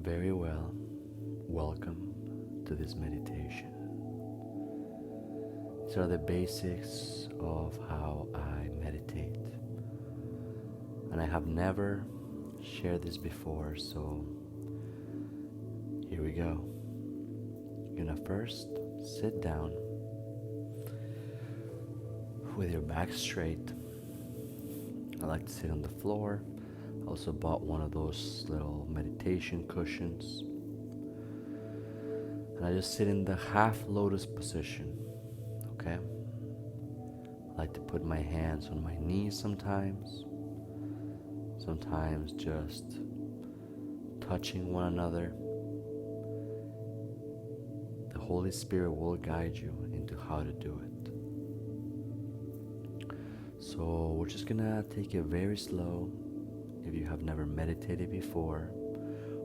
Very well. Welcome to this meditation. These are the basics of how I meditate. And I have never shared this before, so here we go. You're gonna first sit down with your back straight. I like to sit on the floor. I also bought one of those little meditation cushions. And I just sit in the half lotus position. Okay? I like to put my hands on my knees sometimes. Sometimes just touching one another. The Holy Spirit will guide you into how to do it. So we're just gonna take it very slow. If you have never meditated before,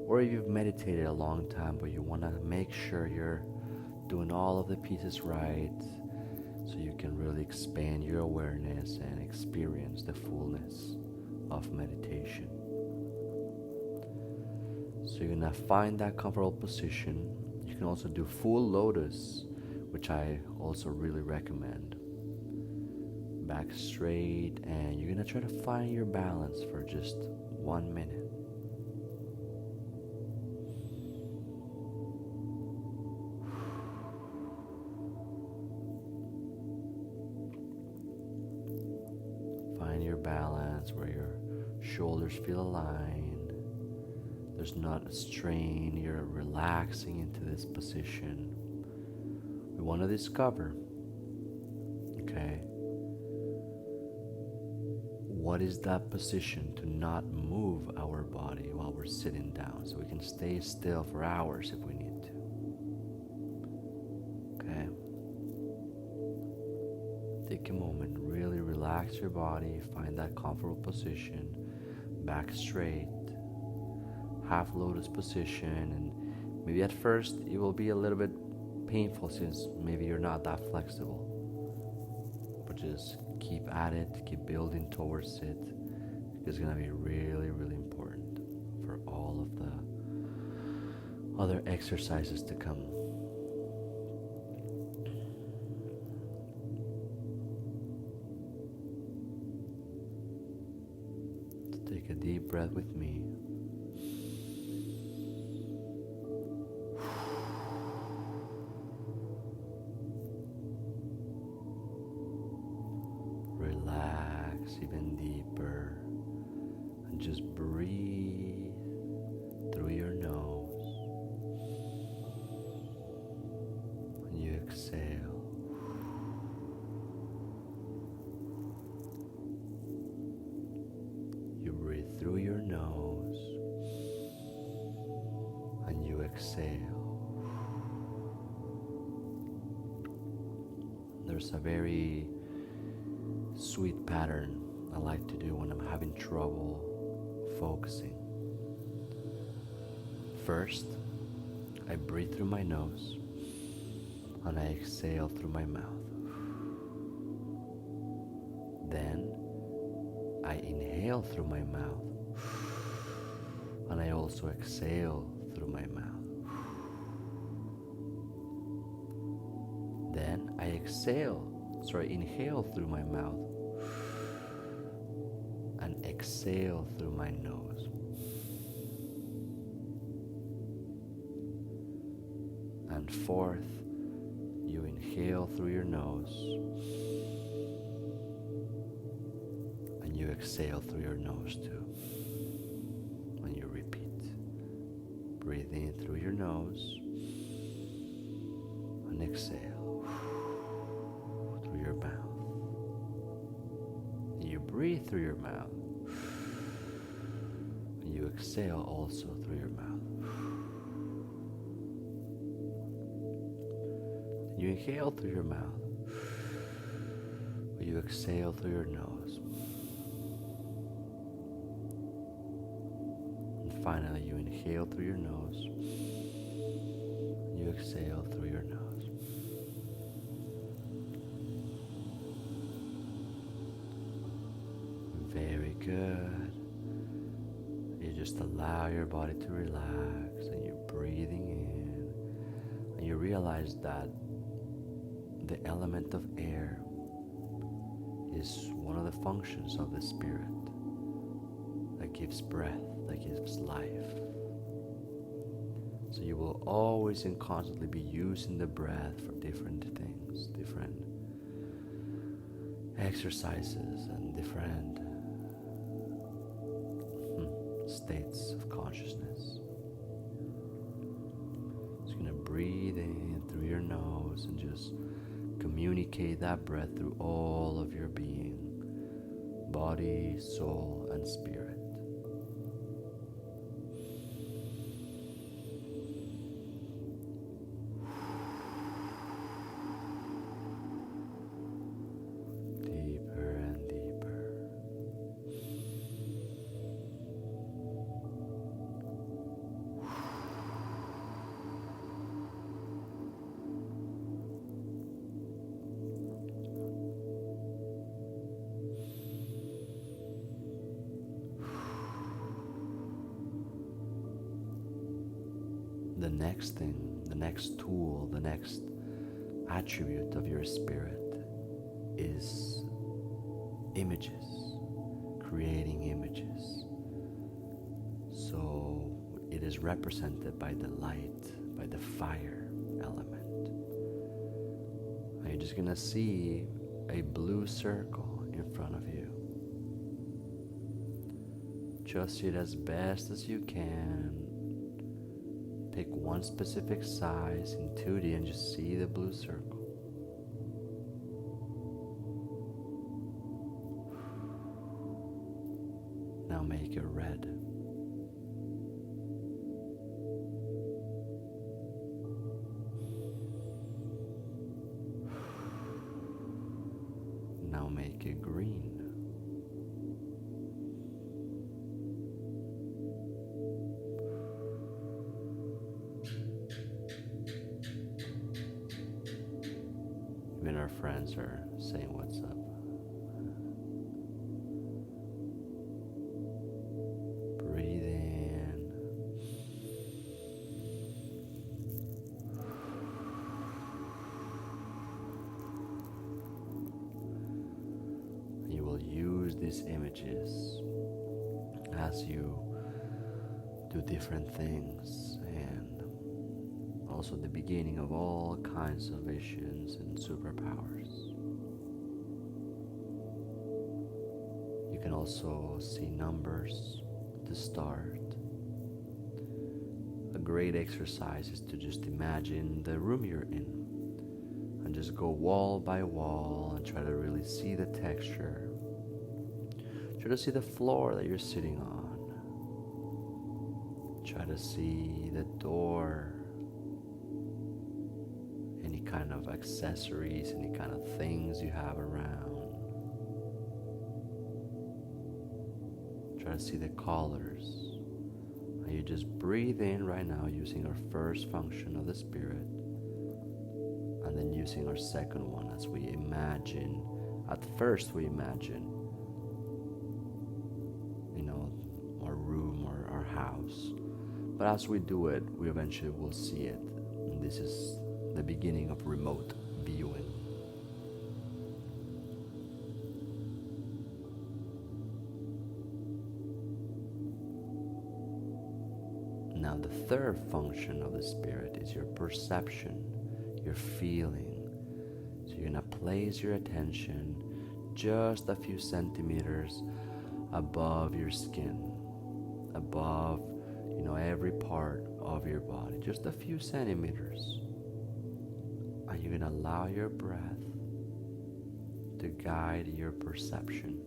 or if you've meditated a long time but you want to make sure you're doing all of the pieces right so you can really expand your awareness and experience the fullness of meditation. So you're gonna find that comfortable position. You can also do full lotus, which I also really recommend. Back straight, and you're gonna try to find your balance for just 1 minute. Find your balance where your shoulders feel aligned. There's not a strain. You're relaxing into this position. We want to discover, okay, what is that position to not move our body while we're sitting down, so we can stay still for hours if we need to. Okay? Take a moment, really relax your body, find that comfortable position, back straight, half lotus position, and maybe at first it will be a little bit painful since maybe you're not that flexible. But just keep at it, keep building towards it. It's gonna be really, really important for all of the other exercises to come. So take a deep breath with me. Relax even deeper and just breathe through your nose. And you exhale. You breathe through your nose and you exhale. There's a very sweet pattern I like to do when I'm having trouble focusing. First, I breathe through my nose and I exhale through my mouth. Then I inhale through my mouth and I also exhale through my mouth. Then I inhale through my mouth and exhale through my nose. And fourth, you inhale through your nose and you exhale through your nose too. And you repeat. Breathe in through your nose and exhale through your mouth. You breathe through your mouth and you exhale also through your mouth. You inhale through your mouth, you exhale through your nose. And finally, you inhale through your nose, you exhale through your nose. Very good. You just allow your body to relax, and you're breathing in, and you realize that the element of air is one of the functions of the spirit that gives breath, that gives life. So you will always and constantly be using the breath for different things, different exercises and different states of consciousness. So you're going to breathe in through your nose and just communicate that breath through all of your being, body, soul, and spirit. Deeper and deeper. The next thing, the next tool, the next attribute of your spirit is images, creating images. So it is represented by the light, by the fire element. And you're just gonna see a blue circle in front of you. Just see it as best as you can. Pick one specific size in 2D and just see the blue circle. Now make it red. Now make it green. Even our friends are saying what's up. Breathe in. You will use these images as you do different things, and also the beginning of all kinds of visions and superpowers. You can also see numbers to start. A great exercise is to just imagine the room you're in and just go wall by wall and try to really see the texture. Try to see the floor that you're sitting on. Try to see the door, any kind of accessories, any kind of things you have around. Try to see the colors. And you just breathe in right now using our first function of the spirit, and then using our second one as we imagine. At first we imagine, our room or our house. But as we do it, we eventually will see it. And this is the beginning of remote viewing. Now the third function of the spirit is your perception, your feeling. So you're gonna place your attention just a few centimeters above your skin, above every part of your body, just a few centimeters. And you're gonna allow your breath to guide your perception.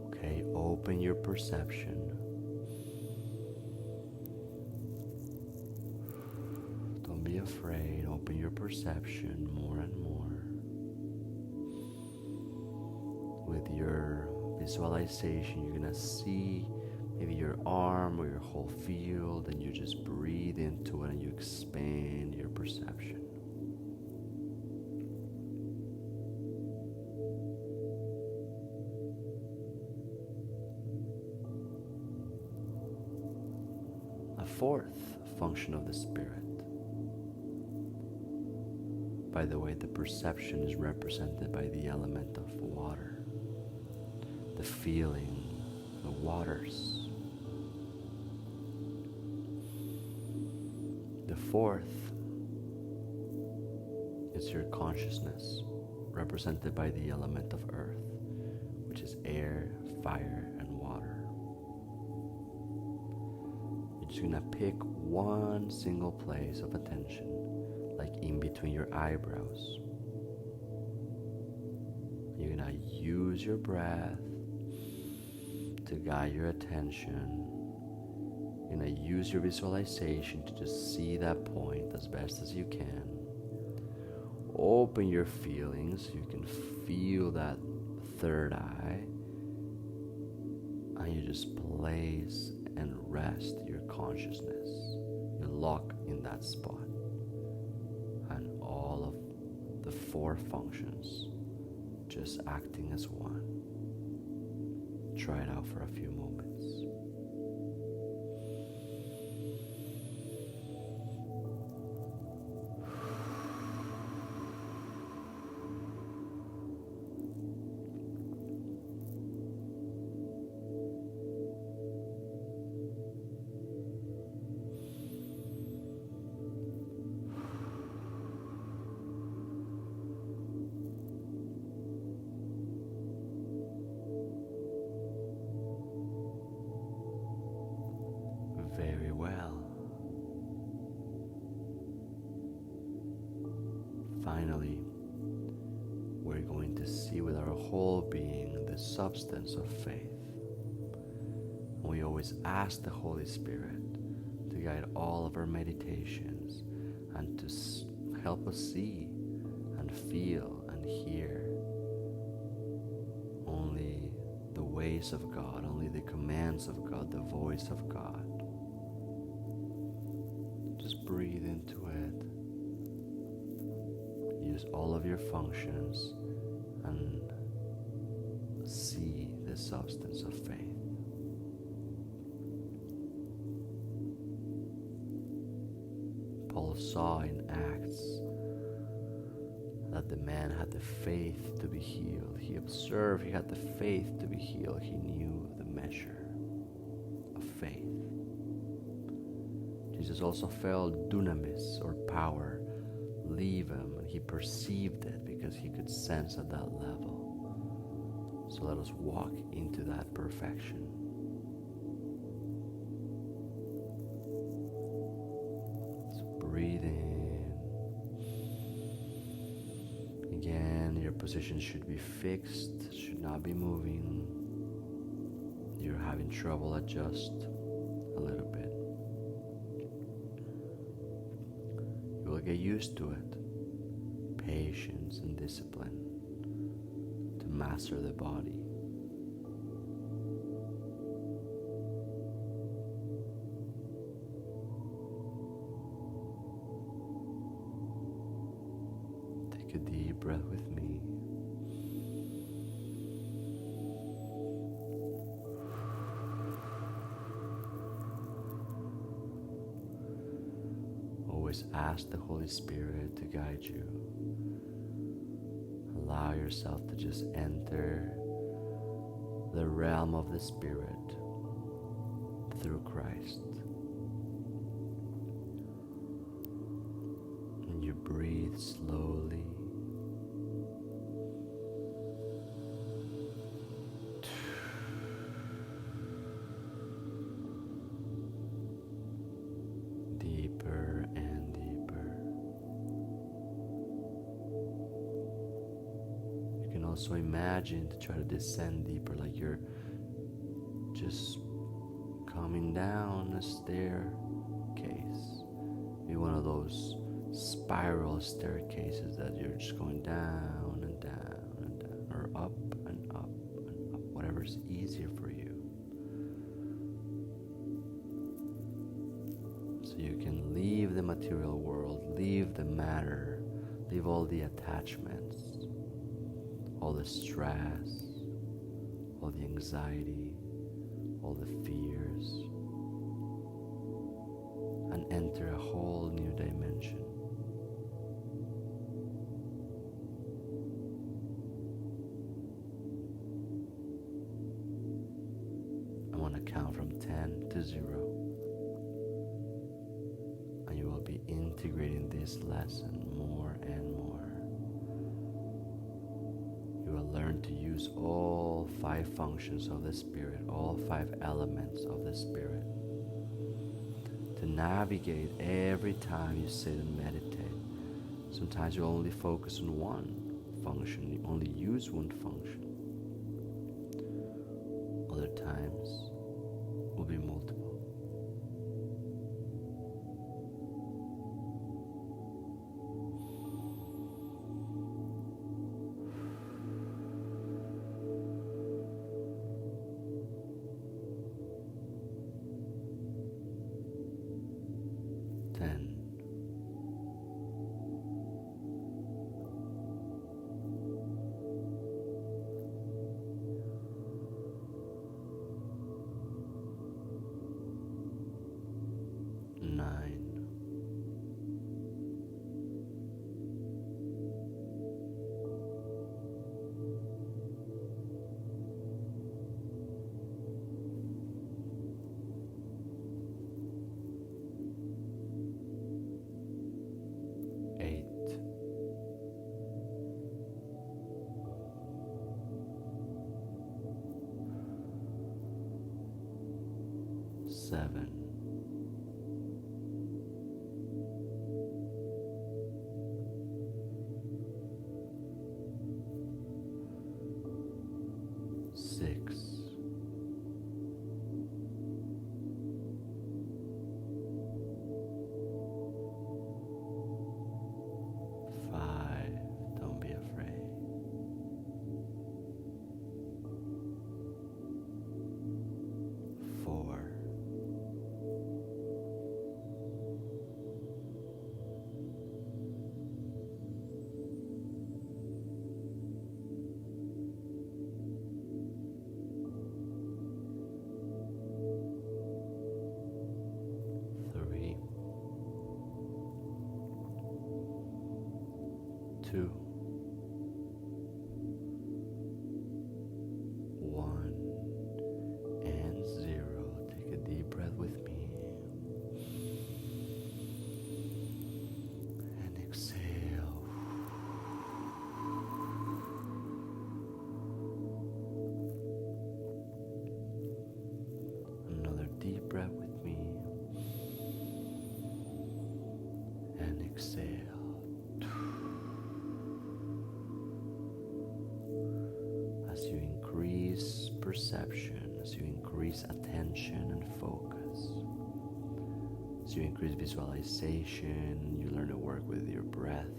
Okay, open your perception. Don't be afraid, open your perception more and more. With your visualization, you're gonna see maybe your arm or your whole field, and you just breathe into it and you expand your perception. a fourth function of the spirit. By the way, the perception is represented by the element of water, the feeling, the waters. The fourth is your consciousness, represented by the element of earth, which is air, fire, and water. You're just gonna pick one single place of attention, like in between your eyebrows. You're gonna use your breath to guide your attention. You're gonna use your visualization to just see that point as best as you can. Open your feelings, you can feel that third eye, and you just place and rest your consciousness. You lock in that spot, and all of the four functions just acting as one. Try it out for a few moments. Very well. Finally, we're going to see with our whole being the substance of faith. We always ask the Holy Spirit to guide all of our meditations and to help us see and feel and hear only the ways of God, only the commands of God, the voice of God. Just breathe into it. Use all of your functions and see the substance of faith. Paul saw in Acts that the man had the faith to be healed. He observed he had the faith to be healed. He knew the measure of faith. Jesus also felt dunamis, or power, leave him, and he perceived it because he could sense at that level. So let us walk into that perfection. So breathe in. Again, your position should be fixed, should not be moving. You're having trouble, adjust a little bit. You will get used to it. Patience and discipline to master the body. Take a deep breath with me. Always ask the Holy Spirit to guide you. Allow yourself to just enter the realm of the Spirit through Christ. And you breathe slowly. Deeper and deeper. You can also imagine to try to descend deeper, like you're just coming down a staircase. Maybe one of those spiral staircases that you're just going down and down and down, or up and up and up, whatever's easier for you. So you can leave the material world, leave the matter, leave all the attachments, all the stress, all the anxiety, all the fears. and enter a whole new dimension. I want to count from 10 to 0, and you will be integrating this lesson more and more. You will learn to use all 5 functions of the Spirit, all 5 elements of the Spirit, to navigate every time you sit and meditate. Sometimes you only focus on one function, you only use one function. Other times will be multiple. Seven, 6, 5, don't be afraid. 4, 3, 2, 1, and 0. Take a deep breath with me. And exhale. Another deep breath with me. And exhale. As you increase perception, as you increase attention and focus, as you increase visualization, you learn to work with your breath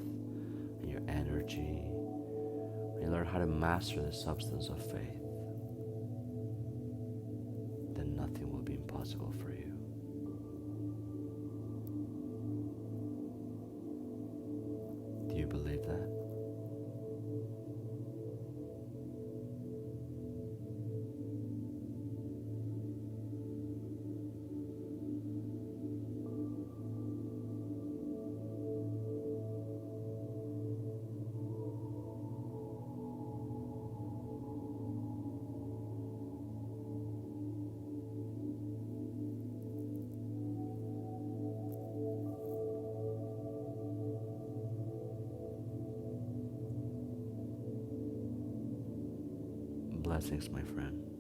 and your energy, and you learn how to master the substance of faith, then nothing will be impossible for you. Do you believe that? Blessings, my friend.